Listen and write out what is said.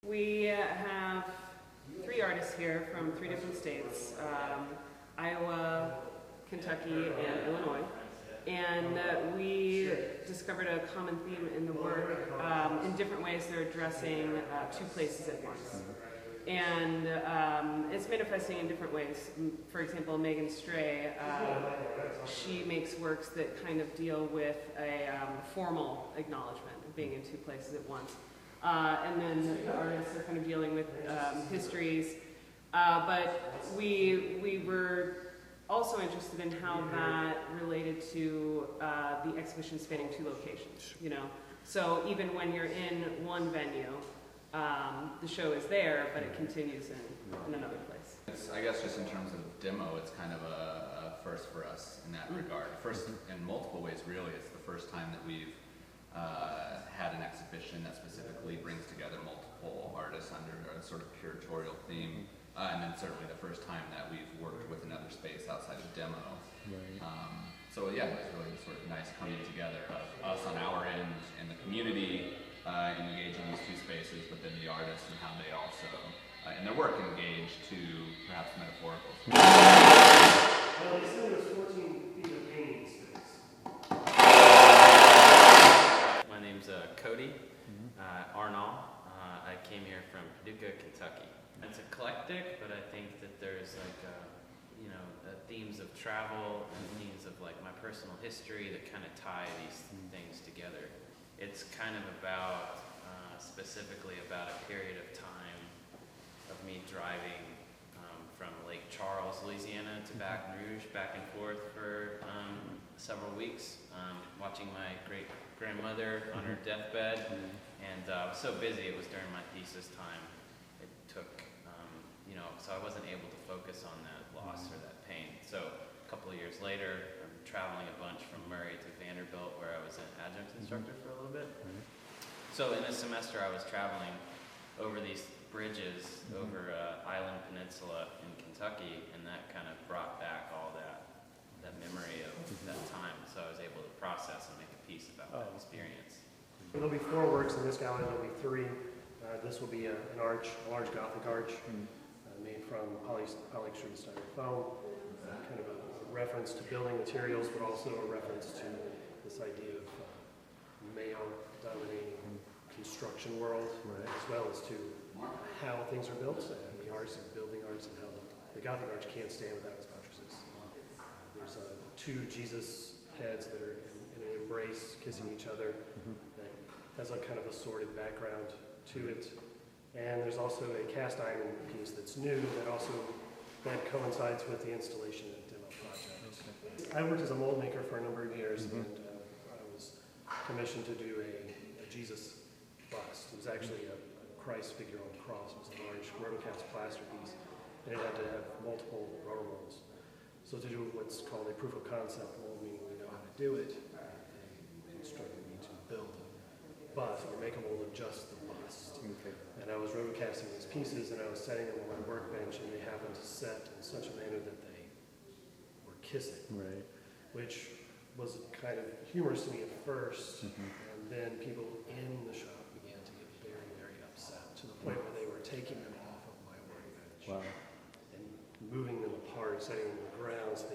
We have 3 artists here from 3 different states, Iowa, Kentucky, and Illinois. And we discovered a common theme in the work. In different ways, they're addressing 2 places at once. And it's manifesting in different ways. For example, Megan Stroech, she makes works that kind of deal with a formal acknowledgement of being in 2 places at once. And then the artists are kind of dealing with histories. But we were also interested in how that related to the exhibition spanning 2 locations, you know. So even when you're in one venue, the show is there, but it continues in another place. I guess just in terms of demo, it's kind of a first for us in that regard. First, in multiple ways, really. It's the first time that we've had an exhibition that specifically brings together multiple artists under a sort of curatorial theme. And then certainly the first time that we've worked with another space outside of demo. Right. So yeah, it's really sort of nice coming together of us on our end and the community engaging these 2 spaces, but then the artists and how they also, in their work, engage to perhaps metaphorical. Well, they said there was 14 feet of painting space. My name's Cody Arnall. I came here from Paducah, Kentucky. It's eclectic, but I think that there's like, themes of travel and themes of like my personal history that kind of tie these things together. It's kind of about, specifically about a period of time of me driving from Lake Charles, Louisiana to Baton Rouge, back and forth for several weeks, watching my great-grandmother on her deathbed, and I was so busy, it was during my thesis time. It took, so I wasn't able to focus on that loss or that pain. So a couple of years later, I'm traveling a bunch from Murray to Vanderbilt, where I was an adjunct instructor for a little bit. So in a semester, I was traveling over these bridges over Island Peninsula in Kentucky, and that kind of brought back all that memory of that time. So I was able to process and make a piece about that experience. There'll be 4 works in this gallery. There'll be 3. This will be an arch, a large Gothic arch, made from polyextruded styrofoam. Kind of a reference to building materials, but also a reference to this idea of male-dominating construction world, as well as to how things are built, and the arts and building arts, and how the Gothic arch can't stand without its buttresses. There's 2 Jesus heads that are in an embrace, kissing each other. That has a kind of a sordid background to it. And there's also a cast iron piece that's new that coincides with the installation and demo project. Okay. I worked as a mold maker for a number of years, and I was commissioned to do a Jesus bust. It was actually a Christ figure on a cross. It was a large rotocast plaster piece, and it had to have multiple rotor molds. So to do what's called a proof of concept mold, meaning we know how to do it, they instructed me to build a bust or make a mold of just the bust. Okay. And I was rotocasting these pieces, and I was setting them on my workbench, and they happened to set in such a manner that they were kissing, which was kind of humorous to me at first, and then people in the shop began to get very, very upset, to the point where they were taking them off of my workbench and moving them apart, setting them on the ground so